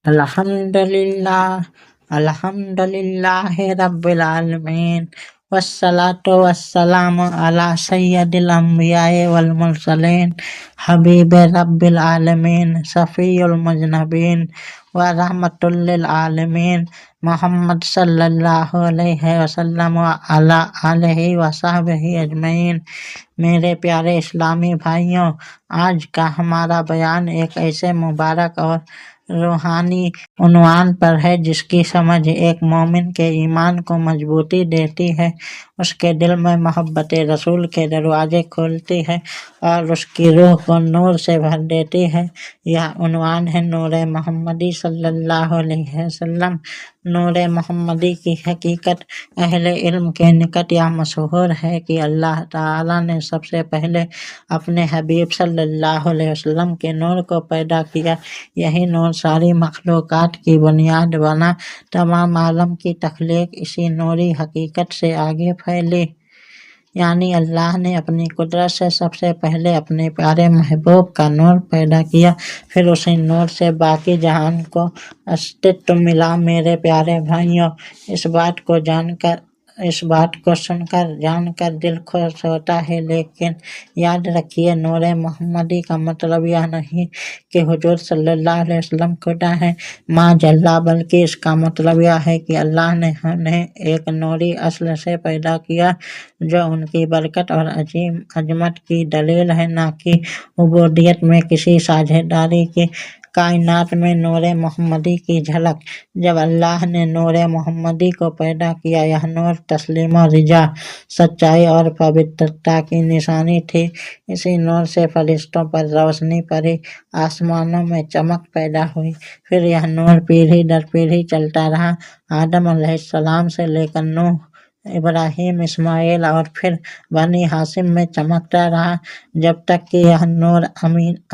Alhamdulillah, Alhamdulillahi Rabbil Alameen, Wassalatu wassalamu ala Sayyidil Anbiya'i wal Mursaleen, Habibi Rabbil Alameen, Safiyul Mujnabeen, wa rahmatul lil Alameen, Muhammad sallallahu alaihi wasallam wa ala alihi wa sahbihi ajmaइन। मेरे प्यारे इस्लामी भाइयों, आज का हमारा बयान एक ऐसे मुबारक और रूहानी उन्वान पर है जिसकी समझ एक मोमिन के ईमान को मजबूती देती है, उसके दिल में मोहब्बत रसूल के दरवाजे खोलती है और उसकी रूह को नूर से भर देती है। यह उन्वान है नूर मोहम्मदी सल्लल्लाहु अलैहि वसल्लम। नूर मोहम्मदी की हकीकत अहले इल्म के निकट यह मशहूर है कि अल्लाह ताला ने सबसे पहले अपने हबीब सल्लल्लाहु अलैहि वसल्लम के नूर को पैदा किया। यही नूर सारी मखलूकात की बुनियाद बना। तमाम आलम की तख्लीक इसी नूरी हकीकत से आगे फैली। यानी अल्लाह ने अपनी कुदरत से सबसे पहले अपने प्यारे महबूब का नूर पैदा किया, फिर उसी नूर से बाकी जहान को अस्तित्व मिला। मेरे प्यारे भाइयों, इस बात को सुनकर जानकर दिल खुश होता है, लेकिन याद रखिए नूर मोहम्मदी का मतलब यह नहीं कि हुजूर सल्लल्लाहु अलैहि वसल्लम खुदा है, माजल्ला, बल्कि इसका मतलब यह है कि अल्लाह ने उन्हें एक नूरी असल से पैदा किया जो उनकी बरकत और अजीम अजमत की दलील है, ना कि उबूदियत में किसी साझेदारी की। कायनात में नूर मोहम्मदी की झलक। जब अल्लाह ने नूर मोहम्मदी को पैदा किया, यह नूर तस्लीम और रिजा, सच्चाई और पवित्रता की निशानी थी। इसी नूर से फरिश्तों पर रोशनी पड़ी, आसमानों में चमक पैदा हुई। फिर यह नूर पीढ़ी दर पीढ़ी चलता रहा, आदम अलैहिस्सलाम से लेकर नूह, इब्राहिम, इस्माइल और फिर बनी हाशिम में चमकता रहा, जब तक कि यह नूर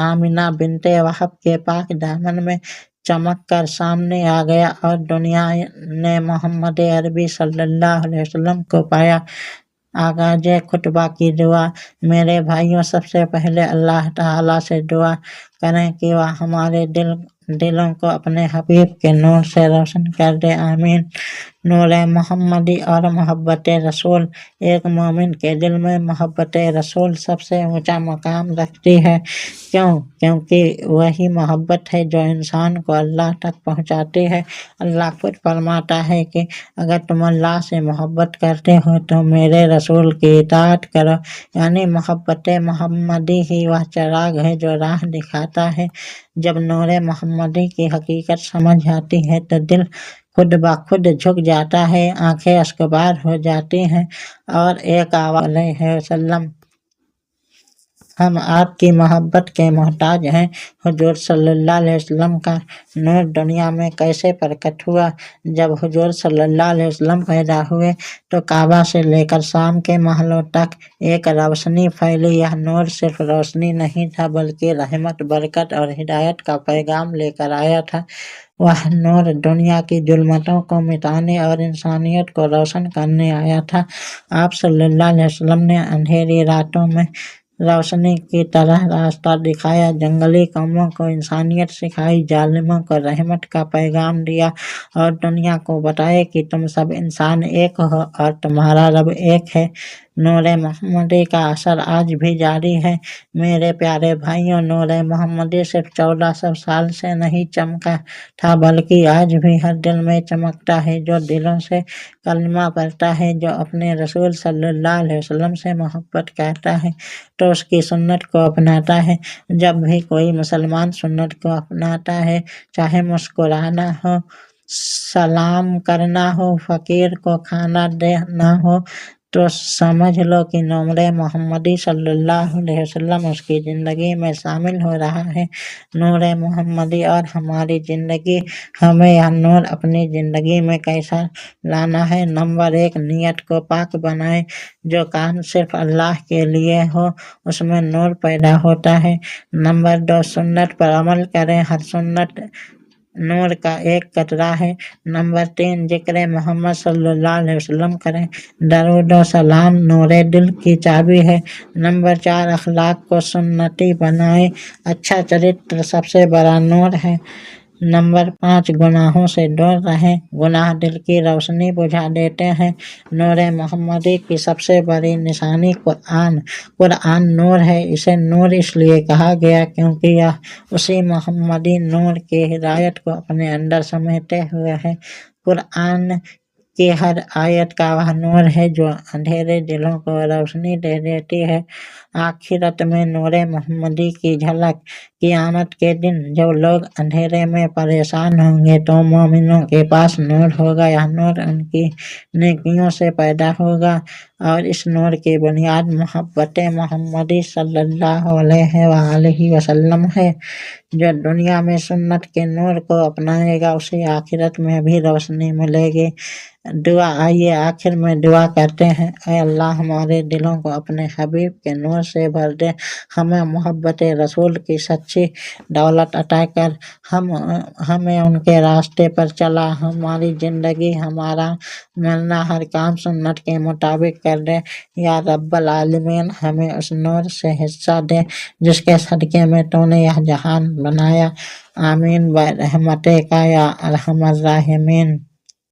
आमिना बिनते वहब के पाक दामन में चमक कर सामने आ गया और दुनिया ने मोहम्मद अरबी सल्लल्लाहु अलैहि वसल्लम को पाया। आगाज खुतबा की दुआ। मेरे भाइयों, सबसे पहले अल्लाह ताला से दुआ करें कि वह हमारे दिलों को अपने हबीब के नूर से रोशन कर दे। आमीन। नूर मोहम्मदी और मोहब्बत रसूल। एक मोमिन के दिल में मोहब्बत रसूल सबसे ऊंचा मकाम रखती है। क्योंकि वही मोहब्बत है जो इंसान को अल्लाह तक पहुंचाती है। अल्लाह खुद फरमाता है कि अगर तुम अल्लाह से मोहब्बत करते हो तो मेरे रसूल की इताअत करो। यानी मोहब्बत मोहम्मदी ही वह चिराग है जो राह दिखाता है। जब नूर मोहम्मदी की हकीकत समझ आती है तो दिल खुद ब खुद झुक जाता है, आंखें अश्कबार हो जाती हैं और एक आवाज़ अलैहि वसल्लम, हम आपकी मोहब्बत के मोहताज हैं। हुजूर सल्लल्लाहु अलैहि वसल्लम का नूर दुनिया में कैसे प्रकट हुआ? जब हुजूर सल्लल्लाहु अलैहि वसल्लम पैदा हुए तो काबा से लेकर शाम के महलों तक एक रोशनी फैली। यह नूर सिर्फ रोशनी नहीं था, बल्कि रहमत, बरकत और हिदायत का पैगाम लेकर आया था। वह नूर दुनिया की जुल्मतों को मिटाने और इंसानियत को रोशन करने आया था। आप सल्लल्लाहु अलैहि वसल्लम ने अंधेरी रातों में रोशनी की तरह रास्ता दिखाया, जंगली कौमों को इंसानियत सिखाई, जालिमों को रहमत का पैगाम दिया और दुनिया को बताया कि तुम सब इंसान एक हो और तुम्हारा रब एक है। नूर मोहम्मदी का असर आज भी जारी है। मेरे प्यारे भाइयों, नूर मोहम्मदी सिर्फ 1400 साल से नहीं चमका था, बल्कि आज भी हर दिल में चमकता है। जो दिलों से कलमा पढ़ता है, जो अपने रसूल सल्लल्लाहु अलैहि वसल्लम से मोहब्बत करता है तो उसकी सुन्नत को अपनाता है। जब भी कोई मुसलमान सुन्नत को अपनाता है, चाहे मुस्कुराना हो, सलाम करना हो, फकीर को खाना देना हो, तो समझ लो कि नूर मोहम्मदी सल्लल्लाहु अलैहि वसल्लम उसकी ज़िंदगी में शामिल हो रहा है। नूर मोहम्मदी और हमारी ज़िंदगी। हमें यह नूर अपनी ज़िंदगी में कैसा लाना है? नंबर 1, नियत को पाक बनाए। जो काम सिर्फ अल्लाह के लिए हो उसमें नूर पैदा होता है। नंबर 2, सुन्नत पर अमल करें। हर सुन्नत नूर का एक कतरा है। नंबर 3, जिक्र मोहम्मद सल्लल्लाहु अलैहि वसल्लम करें। दरूद व सलाम नूर दिल की चाबी है। नंबर 4, अखलाक को सुन्नती बनाए। अच्छा चरित्र सबसे बड़ा नूर है। नंबर 5, गुनाहों से दूर रहें। गुनाह दिल की रोशनी बुझा देते हैं। नूर मोहम्मदी की सबसे बड़ी निशानी कुरान नूर है। इसे नूर इसलिए कहा गया क्योंकि यह उसी मोहम्मदी नूर की हिदायत को अपने अंदर समेटे हुए है। कुरान की हर आयत का वह नूर है जो अंधेरे दिलों को रोशनी दे देती है। आखिरत में नूर मोहम्मदी की झलक। क़यामत के दिन जब लोग अंधेरे में परेशान होंगे तो मोमिनों के पास नूर होगा। यह नूर उनकी नेकियों से पैदा होगा और इस नूर की बुनियाद मोहब्बत मोहम्मदी सल्लल्लाहु अलैहि वसल्लम है। जो दुनिया में सुन्नत के नूर को अपनाएगा उसे आखिरत में भी रोशनी मिलेगी। दुआ, आइए आखिर में दुआ करते हैं। ऐ अल्लाह, हमारे दिलों को अपने हबीब के नूर से भर दे। हमें मोहब्बत रसूल की सच्ची दौलत अता कर हमें उनके रास्ते पर चला हमारी ज़िंदगी, हमारा मिलना हर काम सुन्नत के मुताबिक कर दे। या रब्बल आलमीन, हमें उस नूर से हिस्सा दे जिसके सदके में तूने यह जहान बनाया। आमीन बरहमतिका या अरहमर राहिमीन।